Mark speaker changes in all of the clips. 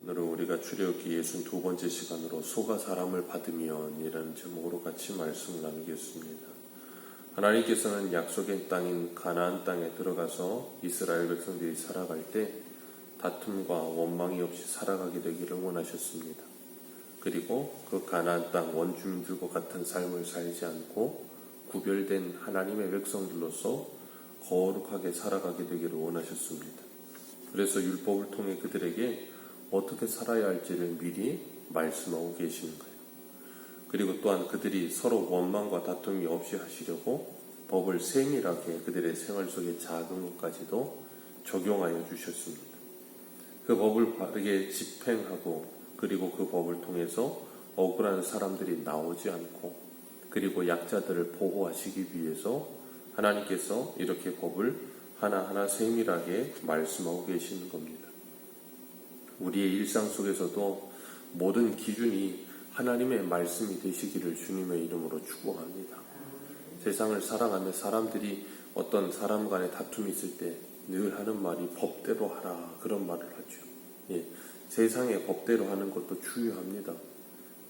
Speaker 1: 오늘은 우리가 출애굽기 62번째 시간으로 소가 사람을 받으면 이라는 제목으로 같이 말씀을 나누겠습니다. 하나님께서는 약속의 땅인 가나안 땅에 들어가서 이스라엘 백성들이 살아갈 때 다툼과 원망이 없이 살아가게 되기를 원하셨습니다. 그리고 그 가나안 땅 원주민들과 같은 삶을 살지 않고 구별된 하나님의 백성들로서 거룩하게 살아가게 되기를 원하셨습니다. 그래서 율법을 통해 그들에게 어떻게 살아야 할지를 미리 말씀하고 계시는 거예요. 그리고 또한 그들이 서로 원망과 다툼이 없이 하시려고 법을 세밀하게 그들의 생활 속에 작은 것까지도 적용하여 주셨습니다. 그 법을 바르게 집행하고 그리고 그 법을 통해서 억울한 사람들이 나오지 않고 그리고 약자들을 보호하시기 위해서 하나님께서 이렇게 법을 하나하나 세밀하게 말씀하고 계시는 겁니다. 우리의 일상 속에서도 모든 기준이 하나님의 말씀이 되시기를 주님의 이름으로 축복합니다. 세상을 살아가며 사람들이 어떤 사람 간의 다툼이 있을 때 늘 하는 말이 법대로 하라 그런 말을 하죠. 세상의 법대로 하는 것도 중요합니다.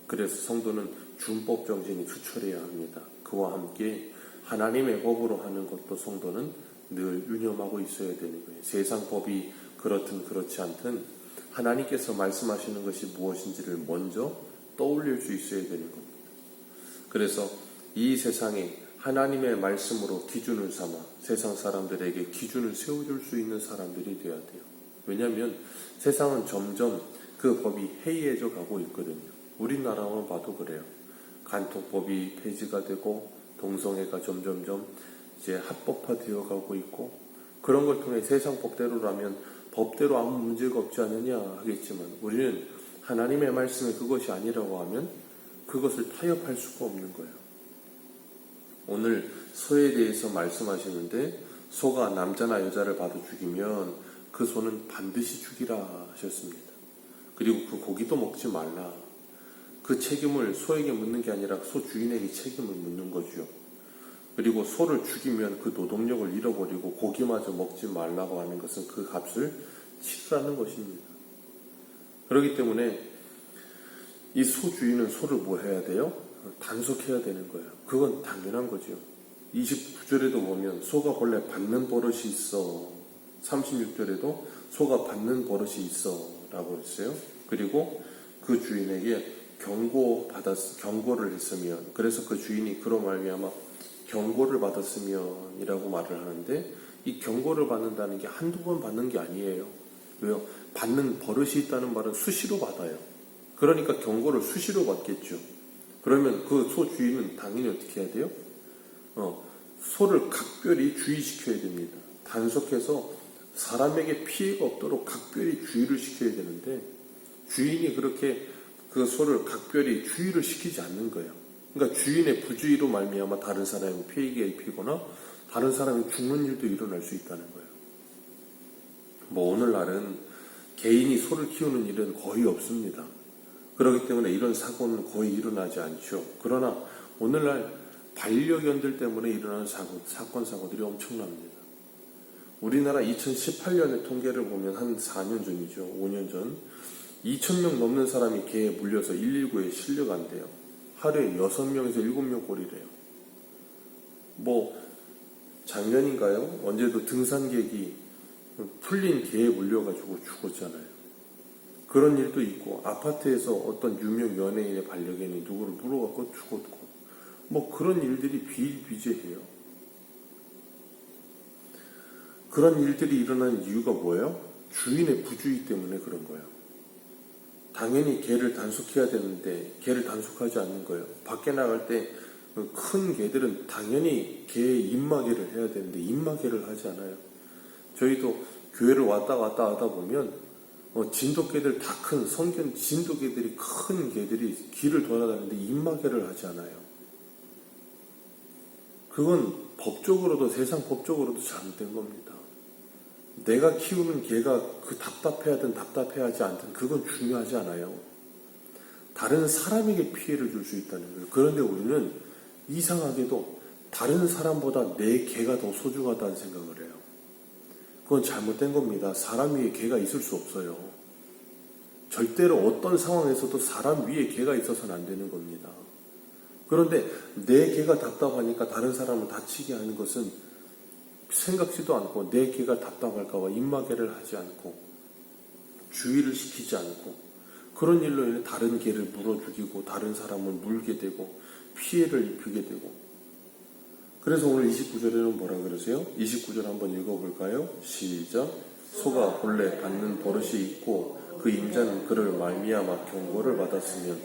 Speaker 1: 그래서 성도는 준법 정신이 투철해야 합니다. 그와 함께 하나님의 법으로 하는 것도 성도는 늘 유념하고 있어야 되는 거예요. 세상 법이 그렇든 그렇지 않든 하나님께서 말씀하시는 것이 무엇인지를 먼저 떠올릴 수 있어야 되는 겁니다. 그래서 이 세상에 하나님의 말씀으로 기준을 삼아 세상 사람들에게 기준을 세워줄 수 있는 사람들이 되어야 돼요. 왜냐하면 세상은 점점 그 법이 해이해져 가고 있거든요. 우리나라만 봐도 그래요. 간통법이 폐지가 되고 동성애가 점점점 이제 합법화되어 가고 있고 그런 걸 통해 세상 법대로라면 법대로 아무 문제가 없지 않느냐 하겠지만 우리는 하나님의 말씀이 그것이 아니라고 하면 그것을 타협할 수가 없는 거예요. 오늘 소에 대해서 말씀하시는데 소가 남자나 여자를 봐도 죽이면 그 소는 반드시 죽이라 하셨습니다. 그리고 그 고기도 먹지 말라. 그 책임을 소에게 묻는 게 아니라 소 주인에게 책임을 묻는 거죠. 그리고 소를 죽이면 그 노동력을 잃어버리고 고기마저 먹지 말라고 하는 것은 그 값을 치르라는 것입니다. 그렇기 때문에 이 소 주인은 소를 뭐 해야 돼요? 단속해야 되는 거예요. 그건 당연한 거죠. 29절에도 보면 소가 본래 받는 버릇이 있어. 36절에도 소가 받는 버릇이 있어 라고 했어요. 그리고 그 주인에게 경고를 했으면 그래서 그 주인이 그로 말미암아 경고를 받았으면 이라고 말을 하는데 이 경고를 받는다는 게 한두 번 받는 게 아니에요. 왜요? 받는 버릇이 있다는 말은 수시로 받아요. 그러니까 경고를 수시로 받겠죠. 그러면 그 소 주인은 당연히 어떻게 해야 돼요? 소를 각별히 주의시켜야 됩니다. 단속해서 사람에게 피해가 없도록 각별히 주의를 시켜야 되는데 주인이 그렇게 그 소를 각별히 주의를 시키지 않는 거예요. 그러니까 주인의 부주의로 말미암아 다른 사람이 피해가 입히거나 다른 사람이 죽는 일도 일어날 수 있다는 거예요. 오늘날은 개인이 소를 키우는 일은 거의 없습니다. 그렇기 때문에 이런 사고는 거의 일어나지 않죠. 그러나 오늘날 반려견들 때문에 일어나는 사건, 사고들이 엄청납니다. 우리나라 2018년의 통계를 보면 한 4년 전이죠. 5년 전 2,000명 넘는 사람이 개에 물려서 119에 실려간대요. 하루에 6명에서 7명 꼴이래요. 작년인가요? 언제도 등산객이 풀린 개에 물려가지고 죽었잖아요. 그런 일도 있고 아파트에서 어떤 유명 연예인의 반려견이 누구를 물어갖고 죽었고 그런 일들이 비일비재해요. 그런 일들이 일어나는 이유가 뭐예요? 주인의 부주의 때문에 그런 거예요. 당연히 개를 단속해야 되는데 개를 단속하지 않는 거예요. 밖에 나갈 때 큰 개들은 당연히 개의 입마개를 해야 되는데 입마개를 하지 않아요. 저희도 교회를 왔다 갔다 하다 보면 진돗개들 다 큰 성견 진돗개들이 큰 개들이 길을 돌아다니는데 입마개를 하지 않아요. 그건 법적으로도 세상 법적으로도 잘못된 겁니다. 내가 키우는 개가 그 답답해하든 답답해하지 않든 그건 중요하지 않아요. 다른 사람에게 피해를 줄 수 있다는 거예요. 그런데 우리는 이상하게도 다른 사람보다 내 개가 더 소중하다는 생각을 해요. 그건 잘못된 겁니다. 사람 위에 개가 있을 수 없어요. 절대로 어떤 상황에서도 사람 위에 개가 있어서는 안 되는 겁니다. 그런데 내 개가 답답하니까 다른 사람을 다치게 하는 것은 생각지도 않고, 내 개가 답답할까봐 입마개를 하지 않고 주의를 시키지 않고, 그런 일로 인해 다른 개를 물어 죽이고 다른 사람을 물게 되고 피해를 입히게 되고. 그래서 오늘 29절에는 뭐라 그러세요? 29절 한번 읽어볼까요? 시작. 소가 본래 받는 버릇이 있고 그 임자는 그를 말미암아 경고를 받았으면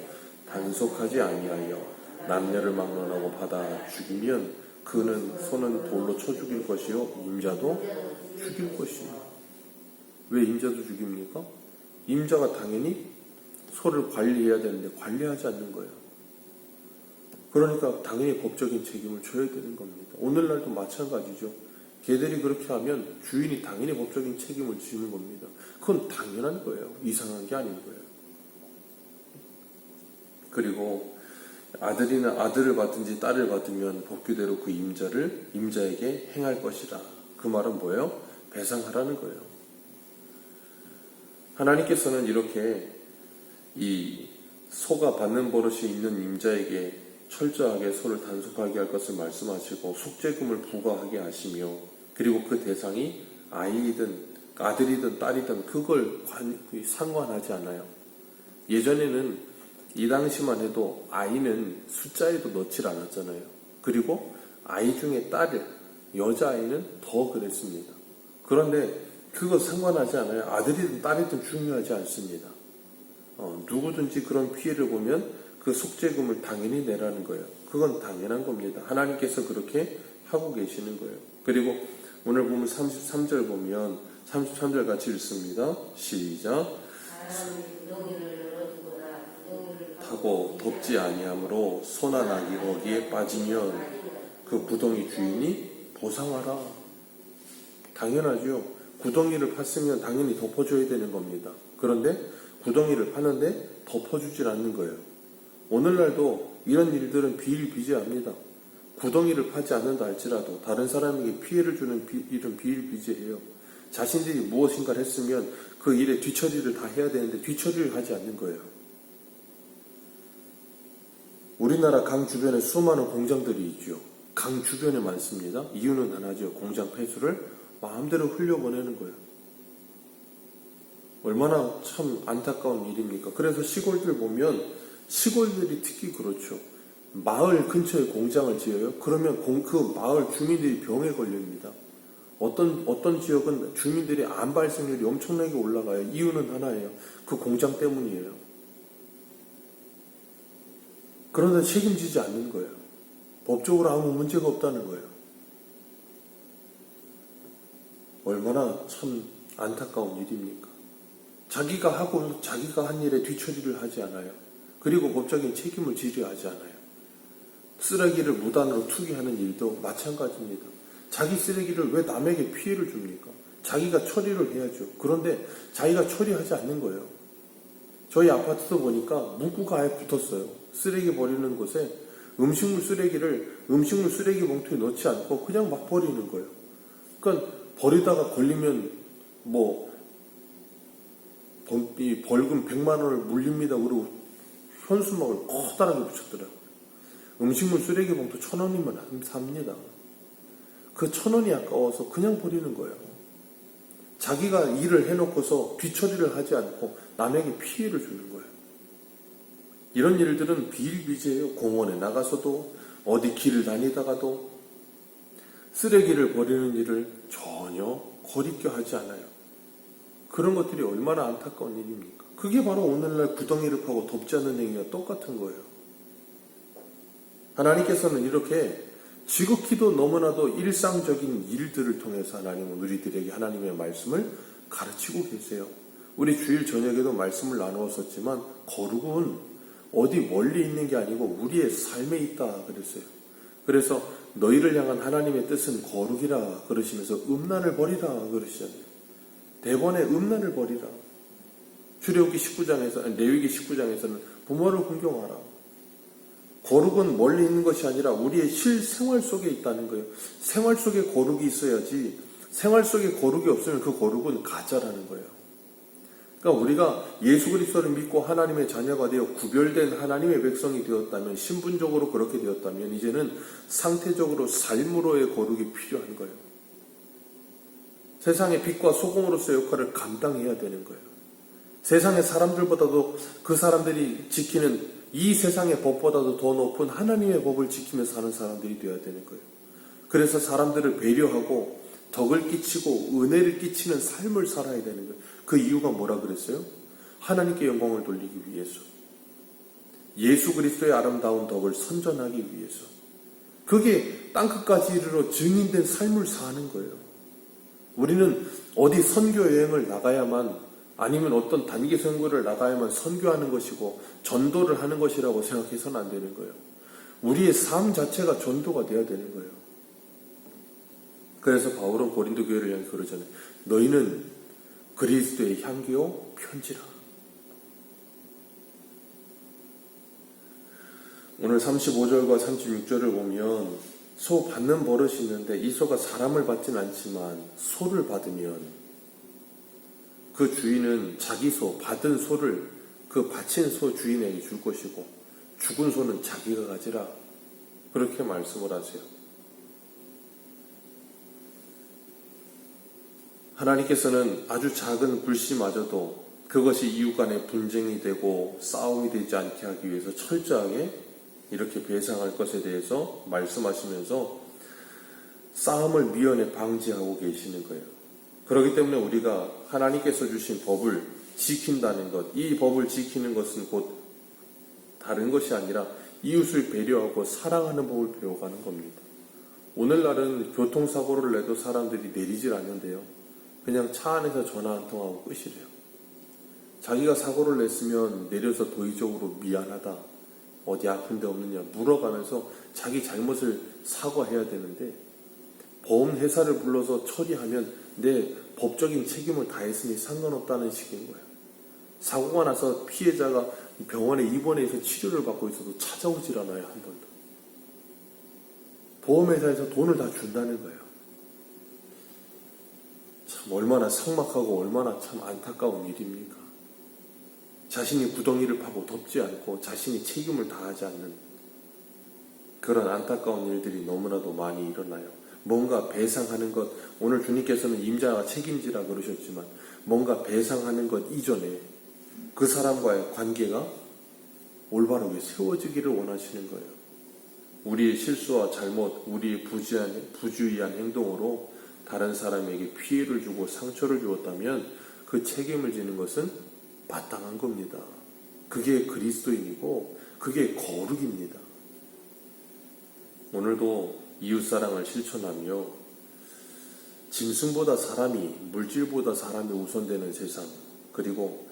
Speaker 1: 단속하지 아니하여 남녀를 막론하고 받아 죽이면 소는 돌로 쳐 죽일 것이요 임자도 죽일 것이요. 왜 임자도 죽입니까? 임자가 당연히 소를 관리해야 되는데 관리하지 않는 거예요. 그러니까 당연히 법적인 책임을 져야 되는 겁니다. 오늘날도 마찬가지죠. 개들이 그렇게 하면 주인이 당연히 법적인 책임을 지는 겁니다. 그건 당연한 거예요. 이상한 게 아닌 거예요. 그리고 아들을 받든지 딸을 받으면 법규대로 그 임자에게 행할 것이라. 그 말은 뭐예요? 배상하라는 거예요. 하나님께서는 이렇게 이 소가 받는 버릇이 있는 임자에게 철저하게 소를 단속하게 할 것을 말씀하시고 속죄금을 부과하게 하시며, 그리고 그 대상이 아들이든 딸이든 그걸 상관하지 않아요. 예전에는 이 당시만 해도 아이는 숫자에도 넣질 않았잖아요. 그리고 아이 중에 여자아이는 더 그랬습니다. 그런데 그거 상관하지 않아요. 아들이든 딸이든 중요하지 않습니다. 누구든지 그런 피해를 보면 그 속죄금을 당연히 내라는 거예요. 그건 당연한 겁니다. 하나님께서 그렇게 하고 계시는 거예요. 그리고 오늘 보면 33절 보면 33절 같이 읽습니다. 시작. 타고 덮지 아니하므로 소나 낙이 거기에 빠지면 그 구덩이 주인이 보상하라. 당연하죠. 구덩이를 팠으면 당연히 덮어줘야 되는 겁니다. 그런데 구덩이를 파는데 덮어주질 않는 거예요. 오늘날도 이런 일들은 비일비재합니다. 구덩이를 파지 않는다 할지라도 다른 사람에게 피해를 주는 일은 비일비재해요. 자신들이 무엇인가를 했으면 그 일의 뒤처리를 다 해야 되는데 뒤처리를 하지 않는 거예요. 우리나라 강 주변에 수많은 공장들이 있죠. 강 주변에 많습니다. 이유는 하나죠. 공장 폐수를 마음대로 흘려보내는 거예요. 얼마나 참 안타까운 일입니까? 그래서 시골들 보면, 시골들이 특히 그렇죠. 마을 근처에 공장을 지어요. 그러면 그 마을 주민들이 병에 걸립니다. 어떤 지역은 주민들의 암 발생률이 엄청나게 올라가요. 이유는 하나예요. 그 공장 때문이에요. 그런데 책임지지 않는 거예요. 법적으로 아무 문제가 없다는 거예요. 얼마나 참 안타까운 일입니까? 자기가 한 일에 뒤처리를 하지 않아요. 그리고 법적인 책임을 지려 하지 않아요. 쓰레기를 무단으로 투기하는 일도 마찬가지입니다. 자기 쓰레기를 왜 남에게 피해를 줍니까? 자기가 처리를 해야죠. 그런데 자기가 처리하지 않는 거예요. 저희 아파트도 보니까 문구가 아예 붙었어요. 쓰레기 버리는 곳에 음식물 쓰레기 봉투에 넣지 않고 그냥 막 버리는 거예요. 그러니까 버리다가 걸리면 벌금 100만 원을 물립니다. 그리고 현수막을 커다랗게 붙였더라고요. 음식물 쓰레기 봉투 1,000원이면 삽니다. 그 1,000원이 아까워서 그냥 버리는 거예요. 자기가 일을 해놓고서 뒤처리를 하지 않고 남에게 피해를 주는 거예요. 이런 일들은 비일비재해요. 공원에 나가서도, 어디 길을 다니다가도 쓰레기를 버리는 일을 전혀 거리껴 하지 않아요. 그런 것들이 얼마나 안타까운 일입니까? 그게 바로 오늘날 구덩이를 파고 덮지 않는 행위와 똑같은 거예요. 하나님께서는 이렇게 지극히도 너무나도 일상적인 일들을 통해서 하나님은 우리들에게 하나님의 말씀을 가르치고 계세요. 우리 주일 저녁에도 말씀을 나누었었지만 거룩은 어디 멀리 있는 게 아니고 우리의 삶에 있다 그랬어요. 그래서 너희를 향한 하나님의 뜻은 거룩이라 그러시면서 음란을 버리라 그러시잖아요. 대번에 음란을 버리라. 레위기 19장에서는 부모를 존경하라. 거룩은 멀리 있는 것이 아니라 우리의 실생활 속에 있다는 거예요. 생활 속에 거룩이 있어야지, 생활 속에 거룩이 없으면 그 거룩은 가짜라는 거예요. 그러니까 우리가 예수 그리스도를 믿고 하나님의 자녀가 되어 구별된 하나님의 백성이 되었다면, 신분적으로 그렇게 되었다면 이제는 상태적으로 삶으로의 거룩이 필요한 거예요. 세상의 빛과 소금으로서의 역할을 감당해야 되는 거예요. 세상의 사람들보다도 그 사람들이 지키는 이 세상의 법보다도 더 높은 하나님의 법을 지키며 사는 사람들이 되어야 되는 거예요. 그래서 사람들을 배려하고 덕을 끼치고 은혜를 끼치는 삶을 살아야 되는 거예요. 그 이유가 뭐라 그랬어요? 하나님께 영광을 돌리기 위해서. 예수 그리스도의 아름다운 덕을 선전하기 위해서. 그게 땅끝까지 이르러 증인된 삶을 사는 거예요. 우리는 어디 선교 여행을 나가야만, 아니면 어떤 단기 선교를 나가야만 선교하는 것이고 전도를 하는 것이라고 생각해서는 안 되는 거예요. 우리의 삶 자체가 전도가 되어야 되는 거예요. 그래서 바울은 고린도 교회를 향해 그러잖아요. 너희는 그리스도의 향기요 편지라. 오늘 35절과 36절을 보면 소 받는 버릇이 있는데, 이 소가 사람을 받진 않지만 소를 받으면 그 주인은 자기 소, 받은 소를 그 바친 소 주인에게 줄 것이고 죽은 소는 자기가 가지라. 그렇게 말씀을 하세요. 하나님께서는 아주 작은 불씨마저도 그것이 이웃 간의 분쟁이 되고 싸움이 되지 않게 하기 위해서 철저하게 이렇게 배상할 것에 대해서 말씀하시면서 싸움을 미연에 방지하고 계시는 거예요. 그렇기 때문에 우리가 하나님께서 주신 법을 지킨다는 것, 이 법을 지키는 것은 곧 다른 것이 아니라 이웃을 배려하고 사랑하는 법을 배워가는 겁니다. 오늘날은 교통사고를 내도 사람들이 내리질 않는데요. 그냥 차 안에서 전화 한 통하고 끝이래요. 자기가 사고를 냈으면 내려서 도의적으로 미안하다, 어디 아픈 데 없느냐 물어가면서 자기 잘못을 사과해야 되는데, 보험회사를 불러서 처리하면 내 법적인 책임을 다했으니 상관없다는 식인 거예요. 사고가 나서 피해자가 병원에 입원해서 치료를 받고 있어도 찾아오질 않아요. 한 번도. 보험회사에서 돈을 다 준다는 거예요. 참 얼마나 삭막하고 얼마나 참 안타까운 일입니까? 자신이 구덩이를 파고 덮지 않고 자신이 책임을 다하지 않는 그런 안타까운 일들이 너무나도 많이 일어나요. 뭔가 배상하는 것, 오늘 주님께서는 임자가 책임지라 그러셨지만 뭔가 배상하는 것 이전에 그 사람과의 관계가 올바르게 세워지기를 원하시는 거예요. 우리의 실수와 잘못, 우리의 부주의한 행동으로 다른 사람에게 피해를 주고 상처를 주었다면 그 책임을 지는 것은 마땅한 겁니다. 그게 그리스도인이고 그게 거룩입니다. 오늘도 이웃사랑을 실천하며 짐승보다 사람이, 물질보다 사람이 우선되는 세상, 그리고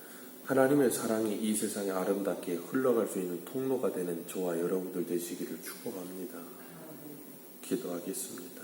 Speaker 1: 하나님의 사랑이 이 세상에 아름답게 흘러갈 수 있는 통로가 되는 저와 여러분들 되시기를 축복합니다. 기도하겠습니다.